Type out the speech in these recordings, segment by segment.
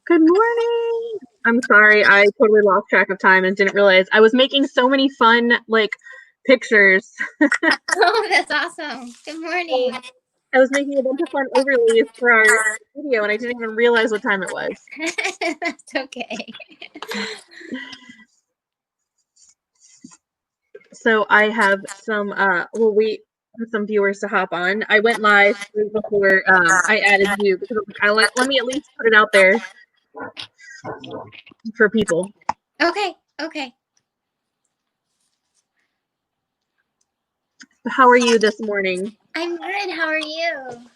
Good morning. I'm sorry, I totally lost track of time and didn't realize I was making so many fun, pictures. Oh, that's awesome. Good morning. I was making a bunch of fun overlays for our video, and I didn't even realize what time it was. That's okay. So I have some, we'll wait for some viewers to hop on. I went live right before I added you because let me at least put it out there for people. Okay. How are you this morning? I'm good. How are you?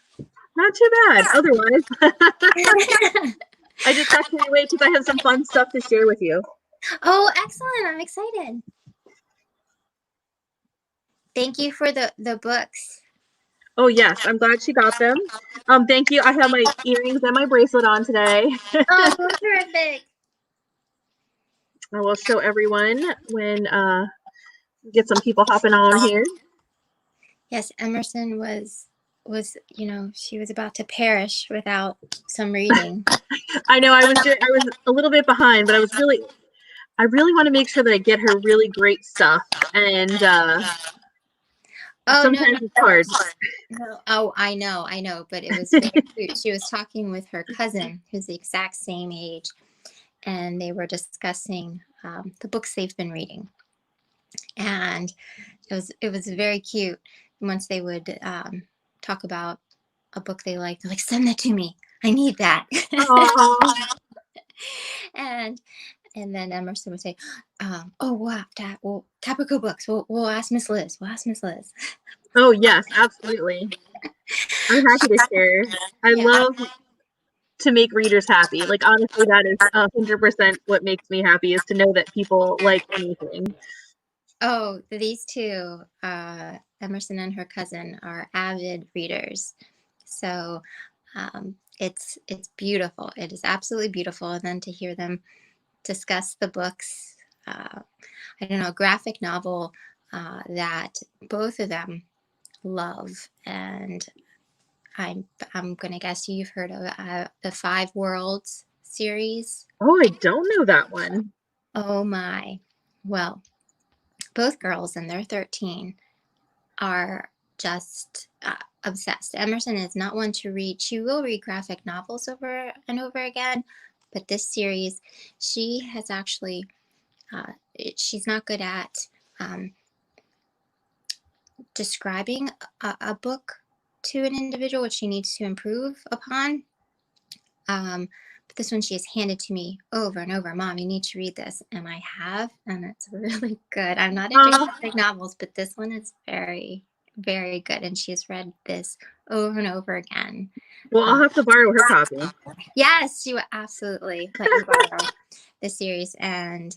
Not too bad. Otherwise, I just got carried away because I have some fun stuff to share with you. Oh, excellent. I'm excited. Thank you for the books. Oh, yes. I'm glad she got them. Thank you. I have my earrings and my bracelet on today. Oh, terrific. I will show everyone when get some people hopping on here. Yes, Emerson was she was about to perish without some reading. I know I was a little bit behind, but I really want to make sure that I get her really great stuff, and sometimes it's hard. No. Oh, I know, but it was very cute. She was talking with her cousin, who's the exact same age, and they were discussing the books they've been reading, and it was very cute. Once they would talk about a book they liked, they're like, "Send that to me. I need that." And then Emerson would say, "Oh wow, Caprico books. We'll ask Miss Liz. We'll ask Miss Liz." Oh yes, absolutely. I'm happy to share. I love to make readers happy. Like, honestly, that is 100% what makes me happy, is to know that people like anything. Oh, these two, Emerson and her cousin, are avid readers. So it's beautiful. It is absolutely beautiful. And then to hear them discuss the books, I don't know, a graphic novel that both of them love. And I'm going to guess you've heard of the Five Worlds series. Oh, I don't know that one. Oh my. Well, both girls, and they're 13, are just obsessed. Emerson is not one to read. She will read graphic novels over and over again, but this series, she has actually, she's not good at describing a book to an individual, which she needs to improve upon. But this one she has handed to me over and over. "Mom, you need to read this." And I have, and it's really good. I'm not into graphic novels, but this one is very, very good. And she's read this over and over again. Well, I'll have to borrow her copy. Yes, she will absolutely let you borrow the series. And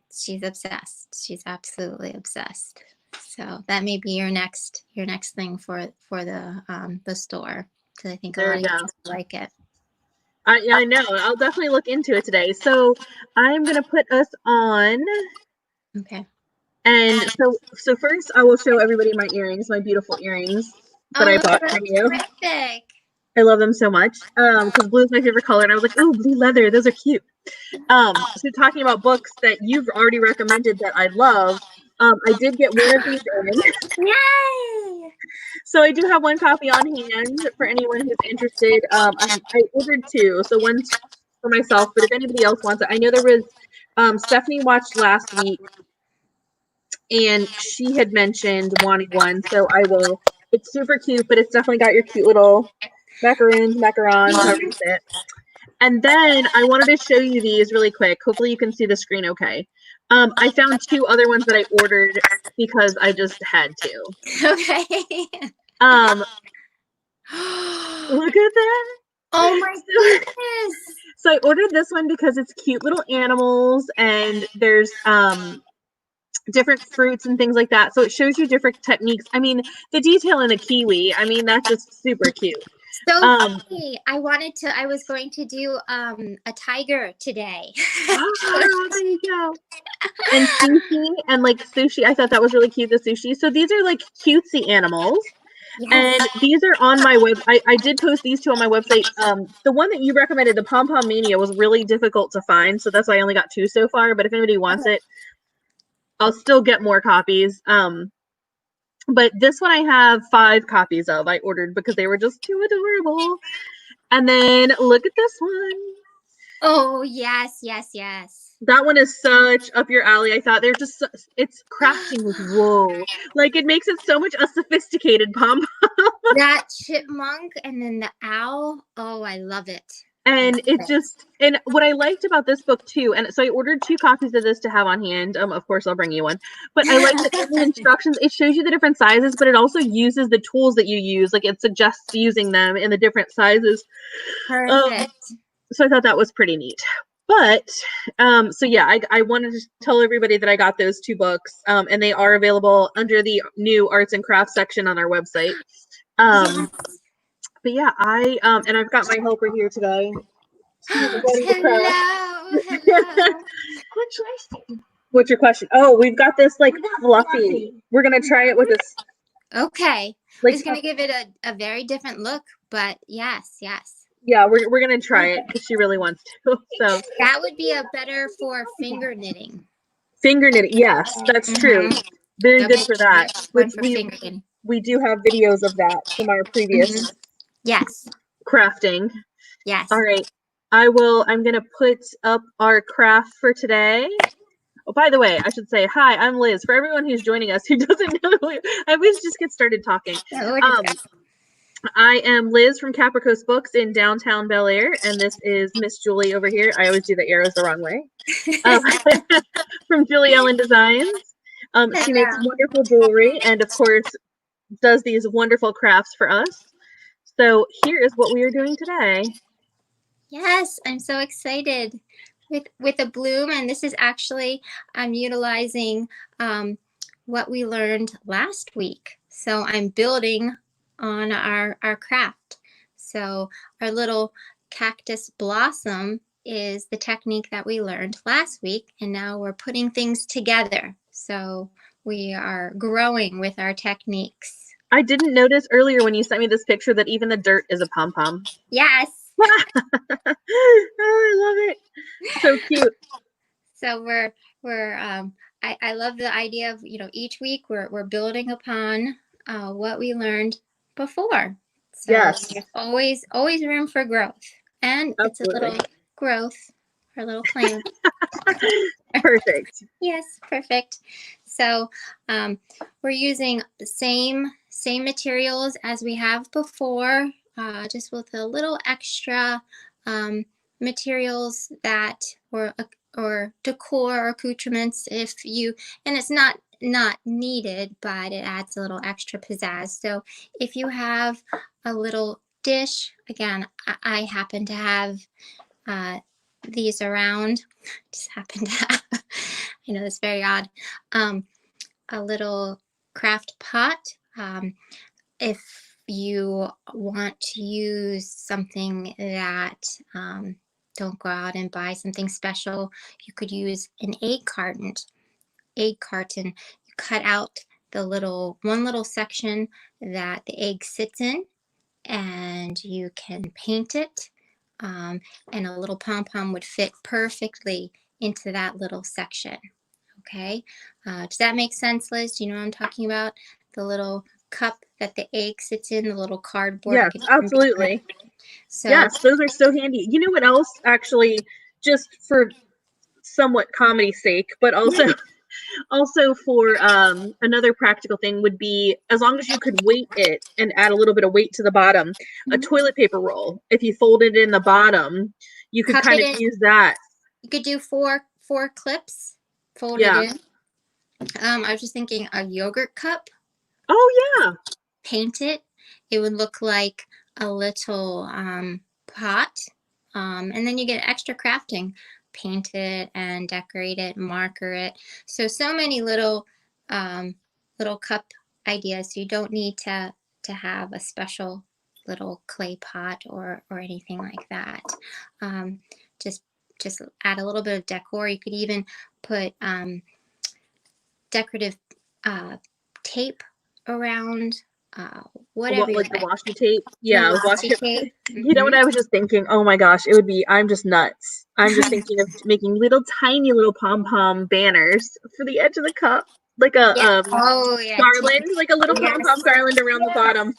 she's obsessed. She's absolutely obsessed. So that may be your next thing for the store, because I think a lot of people like it. I know. I'll definitely look into it today. So I'm going to put us on. Okay. And so first I will show everybody my earrings, my beautiful earrings that I bought from you. Terrific. I love them so much. Because blue is my favorite color, and I was like, oh, blue leather, those are cute. So talking about books that you've already recommended that I love, I did get one of these in. Yay! So I do have one copy on hand for anyone who's interested. I ordered two, so one's for myself, but if anybody else wants it, I know there was Stephanie watched last week, and she had mentioned wanting one, so I will. It's super cute, but it's definitely got your cute little macarons, however you say it. And then I wanted to show you these really quick. Hopefully you can see the screen okay. I found two other ones that I ordered because I just had to. Okay. Look at that. Oh my goodness. So I ordered this one because it's cute little animals, and there's different fruits and things like that. So it shows you different techniques. I mean, the detail in the kiwi, I mean, that's just super cute. So funny. I was going to do a tiger today. Oh, there you go. And sushi, I thought that was really cute, the sushi. So these are like cutesy animals. Yes. And these are on my web. I did post these two on my website. The one that you recommended, the Pom Pom Mania, was really difficult to find, so that's why I only got two so far. But if anybody wants it, I'll still get more copies. But this one I have 5 copies of. I ordered because they were just too adorable. And then look at this one. Oh, yes, yes, yes. That one is such up your alley. I thought they're just it's crafting with wool. Like it makes it so much a sophisticated pom. That chipmunk and then the owl. Oh, I love it. And it just, and what I liked about this book too, and so I ordered 2 copies of this to have on hand. Of course, I'll bring you one. But I like that in the instructions, it shows you the different sizes, but it also uses the tools that you use. Like it suggests using them in the different sizes. Perfect. So I thought that was pretty neat. But so yeah, I wanted to tell everybody that I got those 2 books, and they are available under the new arts and crafts section on our website. Yes. But yeah, and I've got my helper here today. She's ready to craft. Hello, hello. What's your question? Oh, we've got this like fluffy. We're gonna try it with this. Okay. Like, It's going to give it a very different look, but yes, yes. yeah, we're gonna try it because she really wants to. So That would be a better for finger knitting. finger knitting, yes, that's true. Very good for that. One Which for finger knitting. we do have videos of that from our previous Yes, crafting. yes. All right, I'm gonna put up our craft for today. Oh, by the way, I should say hi. I'm Liz. For everyone who's joining us who doesn't know, I always just get started talking. I am Liz from Capricoast Books in downtown Bel Air, and this is Miss Julie over here. I always do the arrows the wrong way. From Julie Ellen Designs. She makes wonderful jewelry and, of course, does these wonderful crafts for us. So here is what we are doing today. Yes, I'm so excited with a bloom, and this is actually I'm utilizing what we learned last week. So I'm building on our craft. So our little cactus blossom is the technique that we learned last week, and now we're putting things together. So we are growing with our techniques. I didn't notice earlier when you sent me this picture that even the dirt is a pom-pom. Yes. Oh, I love it. So cute. So I love the idea of, each week we're building upon what we learned before. So yes, there's always room for growth, and absolutely. It's a little growth for a little plant. Perfect. Yes, perfect. So we're using the same materials as we have before, just with a little extra materials that or decor or accoutrements if you, and it's not needed, but it adds a little extra pizzazz. So if you have a little dish, again, I happen to have these around, just happen to have, I know that's very odd, a little craft pot. If you want to use something that don't go out and buy something special, you could use an egg carton. You cut out the one little section that the egg sits in, and you can paint it, and a little pom-pom would fit perfectly into that little section. Okay, does that make sense, Liz? Do you know what I'm talking about? The little cup that the egg sits in, the little cardboard. Yes, absolutely. So yes, those are so handy. You know what else, actually, just for somewhat comedy's sake, but also for another practical thing would be, as long as you could weight it and add a little bit of weight to the bottom, a toilet paper roll. If you fold it in the bottom, you could kind of use that. You could do four clips folded in. I was just thinking a yogurt cup. Oh yeah. Paint it. It would look like a little pot, and then you get extra crafting. Paint it and decorate it, marker it. So many little cup ideas. You don't need to have a special little clay pot or anything like that. Just add a little bit of decor. You could even put decorative tape around whatever you Like the like. washi tape. The Yeah, washi tape. You know what I was just thinking? Oh my gosh, it would be, I'm just nuts. I'm just thinking of making little tiny little pom-pom banners for the edge of the cup. Like a Yeah. Oh, yeah. garland, like a little Yes. pom-pom garland around the bottom.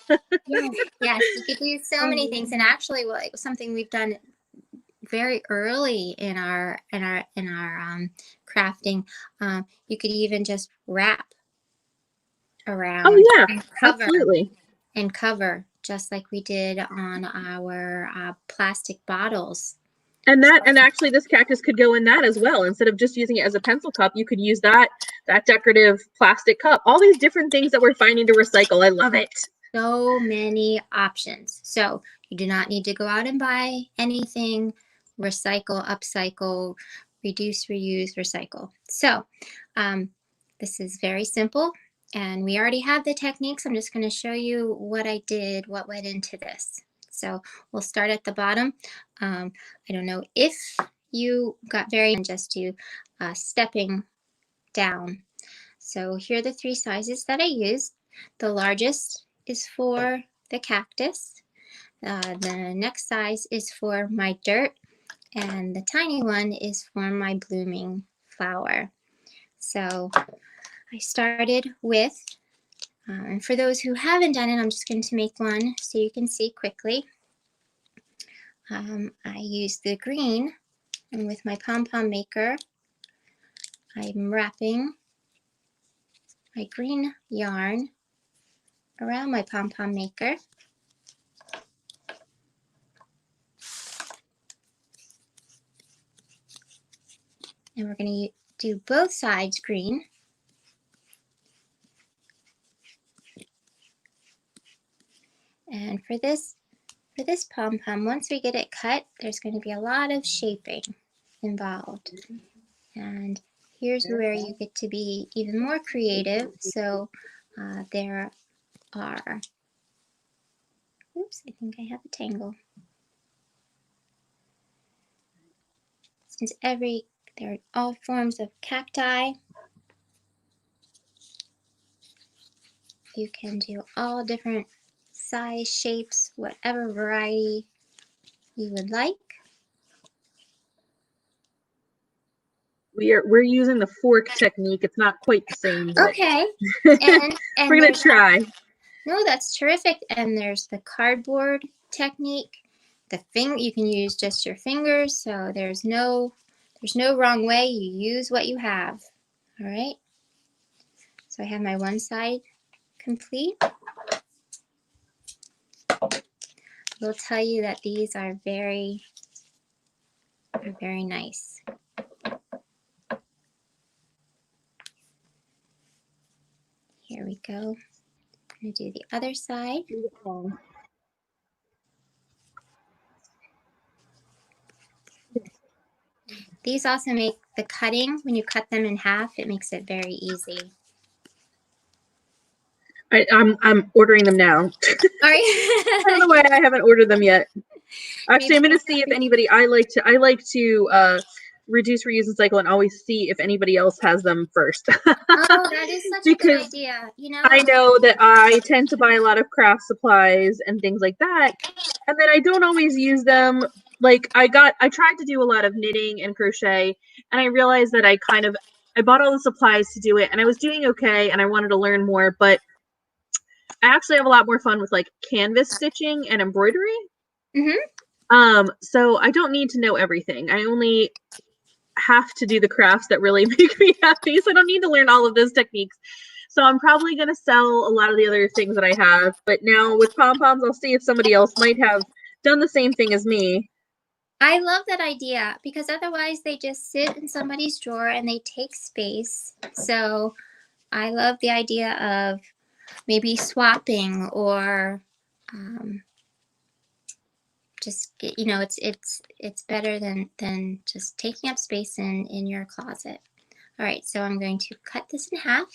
Yes. Yes. You could do so many things. And actually, like something we've done very early in our crafting, you could even just wrap around Oh yeah, and cover absolutely. and cover, just like we did on our plastic bottles. And actually this cactus could go in that as well. Instead of just using it as a pencil cup, you could use that decorative plastic cup. All these different things that we're finding to recycle. I love it. So many options. So you do not need to go out and buy anything. Recycle, upcycle, reduce, reuse, recycle. So this is very simple, and we already have the techniques. I'm just going to show you what I did, what went into this. So we'll start at the bottom. I don't know if you got very just to stepping down. So here are the 3 sizes that I used. The largest is for the cactus. The next size is for my dirt, and the tiny one is for my blooming flower. So I started with, and for those who haven't done it, I'm just going to make one so you can see quickly. I used the green, and with my pom-pom maker, I'm wrapping my green yarn around my pom-pom maker. And we're going to do both sides green. And for this pom-pom, once we get it cut, there's going to be a lot of shaping involved. And here's where you get to be even more creative. So there are, oops, I think I have a tangle. Since there are all forms of cacti, you can do all different size, shapes, whatever variety you would like. We're using the fork technique. It's not quite the same. But Okay. And we're gonna try. No, that's terrific. And there's the cardboard technique. You can use just your fingers, so there's no wrong way. You use what you have. All right. So I have my one side complete. I will tell you that these are very nice. Here we go. I'm going to do the other side. These also make the cutting, when you cut them in half, it makes it very easy. I'm ordering them now. All right. I don't know why I haven't ordered them yet. Actually, I'm going to see if anybody, I like to reduce, reuse, and cycle, and always see if anybody else has them first. Oh, that is such a good idea. You know, I know that I tend to buy a lot of craft supplies and things like that, and then I don't always use them. Like I tried to do a lot of knitting and crochet, and I realized that I bought all the supplies to do it, and I was doing okay, and I wanted to learn more, but I actually have a lot more fun with like canvas stitching and embroidery. So I don't need to know everything. I only have to do the crafts that really make me happy. So I don't need to learn all of those techniques. So I'm probably going to sell a lot of the other things that I have. But now with pom-poms, I'll see if somebody else might have done the same thing as me. I love that idea, because otherwise they just sit in somebody's drawer and they take space. So I love the idea of maybe swapping, or just it's better than just taking up space in your closet. All right, so I'm going to cut this in half,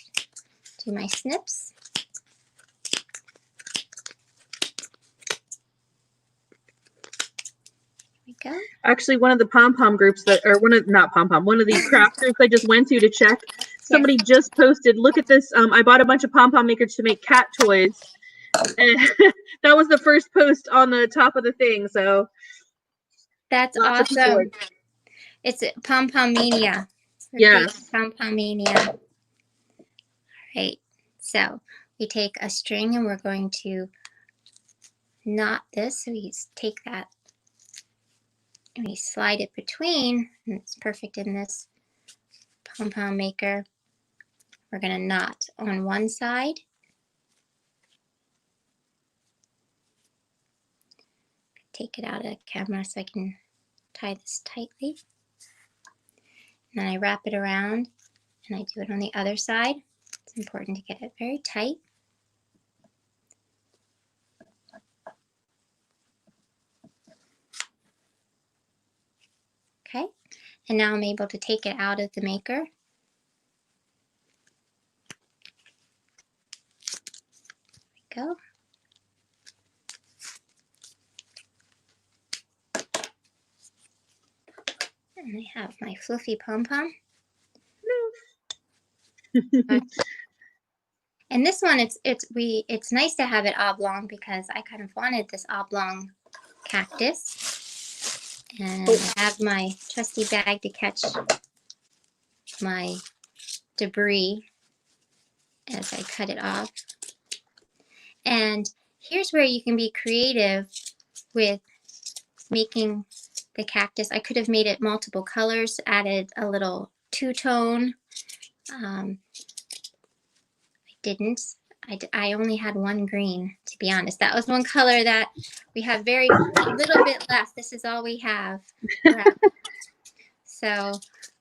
do my snips. Go. Actually, one of the pom-pom groups one of the craft groups I just went to check, somebody just posted, look at this, I bought a bunch of pom-pom makers to make cat toys, And that was the first post on the top of the thing, so That's lots of people awesome. It's PomPom Mania. Yes. PomPom Mania. All right. So we take a string and we're going to knot this. So we take that and we slide it between, and it's perfect in this pom-pom maker. We're going to knot on one side. Take it out of the camera so I can tie this tightly. And then I wrap it around and I do it on the other side. It's important to get it very tight. Okay, and now I'm able to take it out of the maker. There we go. And I have my fluffy pom-pom. And this one, it's nice to have it oblong because I kind of wanted this oblong cactus. And I have my trusty bag to catch my debris as I cut it off. And here's where you can be creative with making the cactus. I could have made it multiple colors, added a little two-tone. I didn't. I only had one green, to be honest. That was one color that we have very little bit left. This is all we have. So,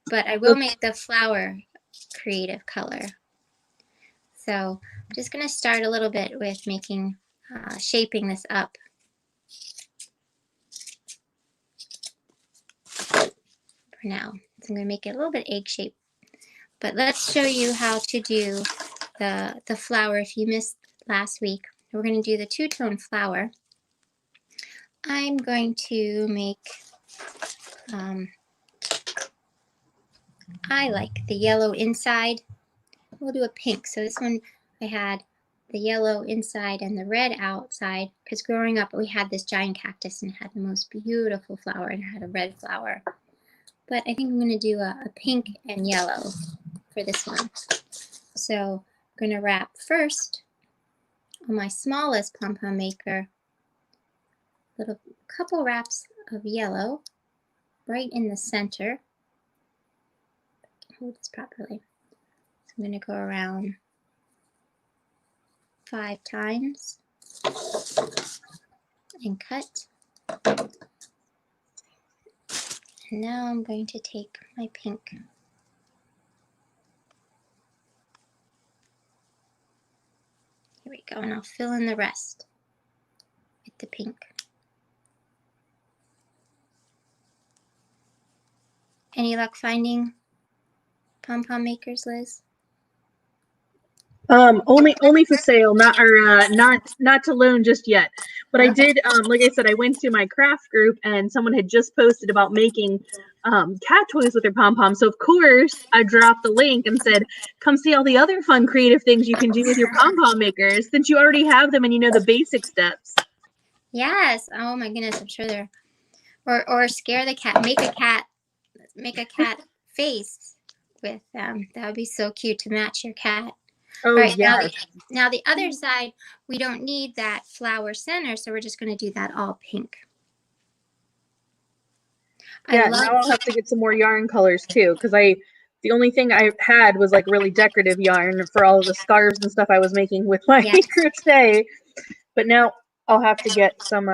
but I will make the flower creative color. So I'm just going to start a little bit with making, shaping this up. For now. So I'm going to make it a little bit egg shaped. But let's show you how to do the flower. If you missed last week, we're going to do the two-tone flower. I'm going to make, I like the yellow inside. We'll do a pink. So this one I had the yellow inside and the red outside, because growing up we had this giant cactus and it had the most beautiful flower and it had a red flower. But I think I'm going to do a pink and yellow for this one. So I'm going to wrap first on my smallest pom-pom maker, little couple wraps of yellow right in the center. Hold this properly. So I'm going to go around 5 times and cut. And now I'm going to take my pink. Here we go, and I'll fill in the rest with the pink. Any luck finding pom-pom makers, Liz? Only for sale, not to loan just yet. But I did, like I said, I went to my craft group and someone had just posted about making cat toys with their pom-pom. So of course I dropped the link and said, come see all the other fun creative things you can do with your pom-pom makers since you already have them and you know the basic steps. Yes. Oh my goodness, I'm sure they're, or scare the cat, make a cat face with them. That would be so cute to match your cat. Oh, right, yes. Now the other side, we don't need that flower center, so we're just going to do that all pink. Yeah, now I'll have to get some more yarn colors too, because the only thing I had was like really decorative yarn for all of the scarves and stuff I was making with my crochet. But now I'll have to get some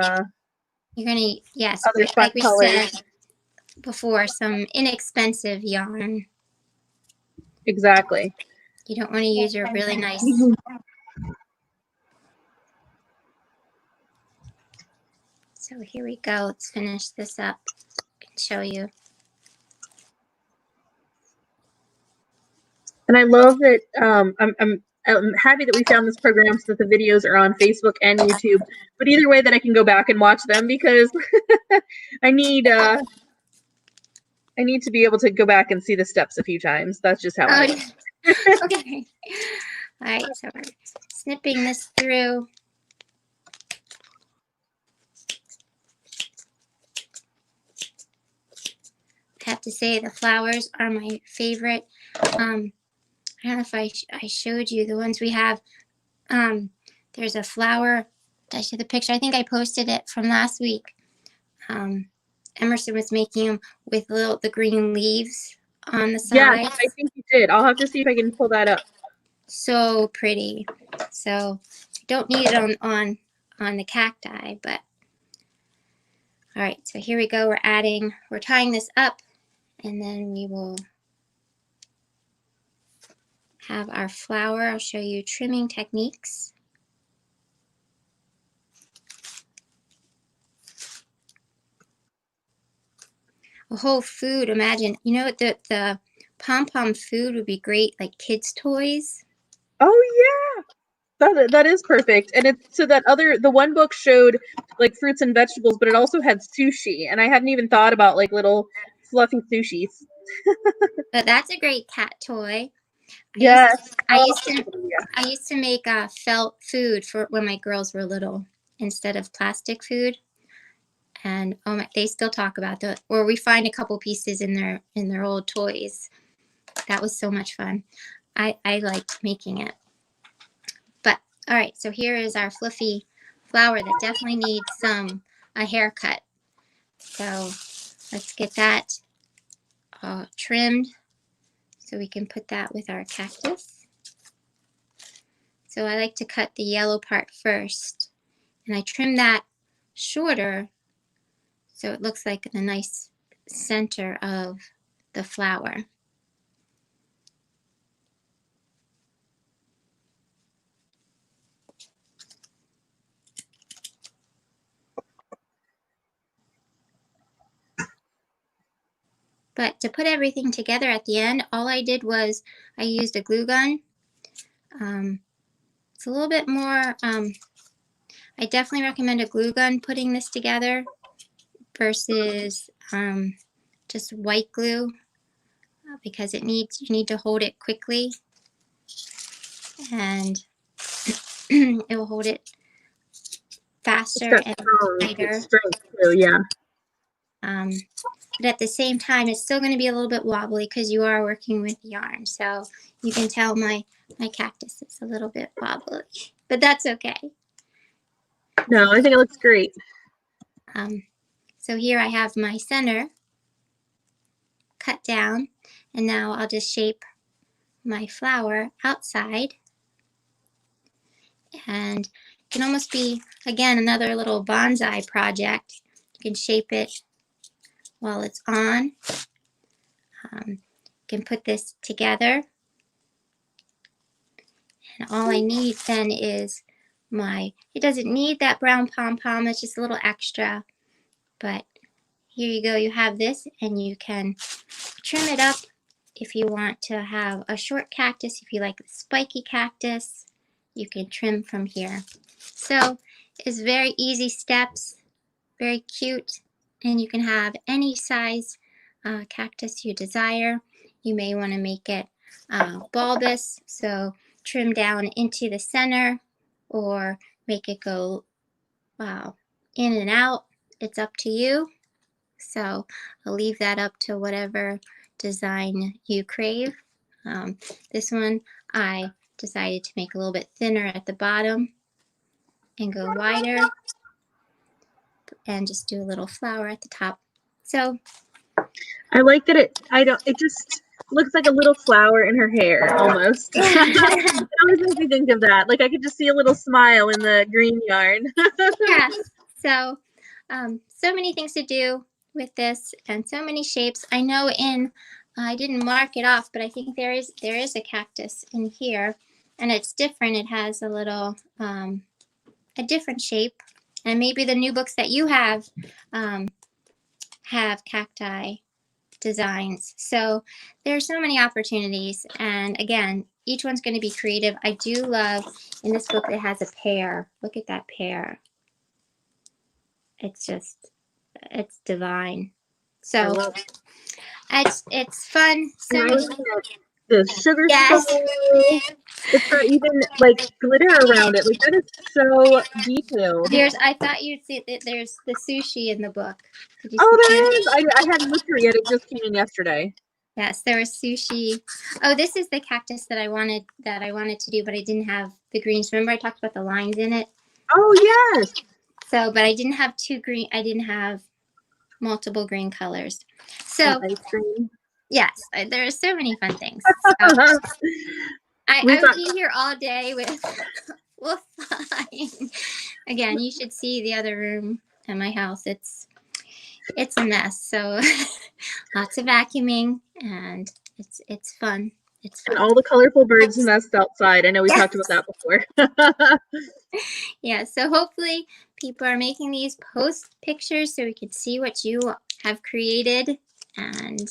you're gonna, yes, other fun like we colors. said before, some inexpensive yarn. Exactly. You don't want to use your really nice. So here we go. Let's finish this up. I can show you. And I love that I'm happy that we found this program so that the videos are on Facebook and YouTube. But either way, that I can go back and watch them because I need to be able to go back and see the steps a few times. That's just how I am. Okay. All right, so we're snipping this through. have to say the flowers are my favorite. I don't know if I showed you the ones we have. There's a flower. Did I show the picture? I think I posted it from last week. Emerson was making them with the green leaves on the sides. Yes, I think you did. I'll have to see if I can pull that up. So pretty. So don't need it on the cacti, but all right. So here we go. We're tying this up, and then we will have our flower. I'll show you trimming techniques. A whole food, imagine, you know, the pom-pom food would be great, like kids' toys. Oh yeah, that is perfect. And it's so that the one book showed like fruits and vegetables, but it also had sushi, and I hadn't even thought about like little fluffy sushis. But that's a great cat toy. Yes. I used to make felt food for when my girls were little instead of plastic food. And oh my, they still talk about that. Or we find a couple pieces in their old toys. That was so much fun. I liked making it. But all right, so here is our fluffy flower that definitely needs a haircut. So let's get that trimmed so we can put that with our cactus. So I like to cut the yellow part first, and I trim that shorter so it looks like the nice center of the flower. But to put everything together at the end, all I did was I used a glue gun. It's a little bit more, I definitely recommend a glue gun putting this together versus just white glue because you need to hold it quickly and it will hold it faster and tighter. Too, yeah. But at the same time, it's still going to be a little bit wobbly because you are working with yarn. So you can tell my cactus is a little bit wobbly, but that's okay. No, I think it looks great. So here I have my center cut down, and now I'll just shape my flower outside. And it can almost be, again, another little bonsai project. You can shape it while it's on. You can put this together. And all I need then is it doesn't need that brown pom-pom, it's just a little extra. But here you go, you have this, and you can trim it up if you want to have a short cactus. If you like the spiky cactus, you can trim from here. So it's very easy steps, very cute, and you can have any size cactus you desire. You may want to make it bulbous, so trim down into the center, or make it go in and out. It's up to you. So I'll leave that up to whatever design you crave. This one I decided to make a little bit thinner at the bottom and go wider, and just do a little flower at the top. So I like that it just looks like a little flower in her hair almost. It always makes me think of that. Like I could just see a little smile in the green yarn. yeah, so so many things to do with this and so many shapes. I know I didn't mark it off, but I think there is a cactus in here, and it's different. It has a little a different shape, and maybe the new books that you have cacti designs. So there's so many opportunities, and again, each one's going to be creative. I do love in this book it has a pear. Look at that pear. It's divine. So it's fun. So the sugar Yes. skull. It's got even like glitter around it. Like that is so detailed. I thought you'd see that there's the sushi in the book. Did you see Oh, that? there is. I hadn't looked through yet. It just came in yesterday. Yes, there was sushi. Oh, this is the cactus that I wanted to do, but I didn't have the greens. Remember I talked about the lines in it? Oh, yes. So, but I didn't have I didn't have multiple green colors. So, Ice cream. yes, there are so many fun things. So, I would be here all day with fine. Again, you should see the other room in my house. It's a mess. So lots of vacuuming, and it's fun. It's fun. And all the colorful birds nest outside. I know we talked about that before. Yeah, so hopefully people are making these post pictures so we can see what you have created, and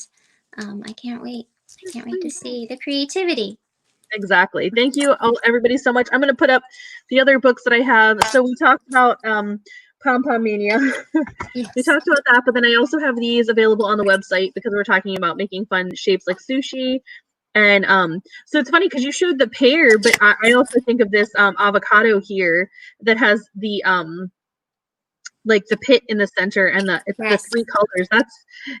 I can't wait. I can't wait to see the creativity. Exactly. Thank you, everybody, so much. I'm going to put up the other books that I have. So we talked about Pom Mania. Yes. We talked about that, but then I also have these available on the website because we're talking about making fun shapes like sushi. And so it's funny because you showed the pear, but I also think of this avocado here that has the like the pit in the center and the three colors.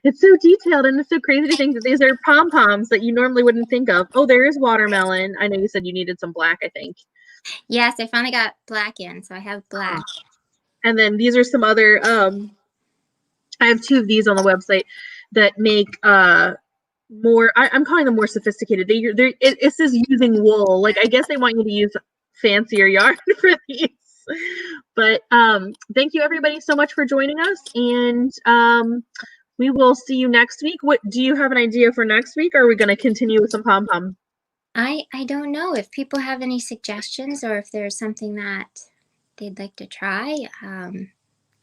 It's so detailed, and it's so crazy to think that these are pom-poms that you normally wouldn't think of. Oh, there is watermelon. I know you said you needed some black, I think. Yes, I finally got black in, so I have black. And then these are some other I have two of these on the website that make more I'm calling them more sophisticated. It says using wool. Like I guess they want you to use fancier yarn for these. But thank you everybody so much for joining us, and we will see you next week. What do you have an idea for next week, or are we going to continue with some pom-pom? I don't know if people have any suggestions, or if there's something that they'd like to try.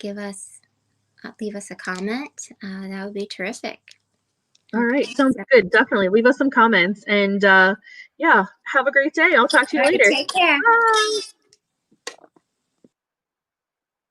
Leave us a comment. That would be terrific. All right, sounds good. Definitely leave us some comments, and yeah, have a great day. I'll talk to you later. Take care. Bye.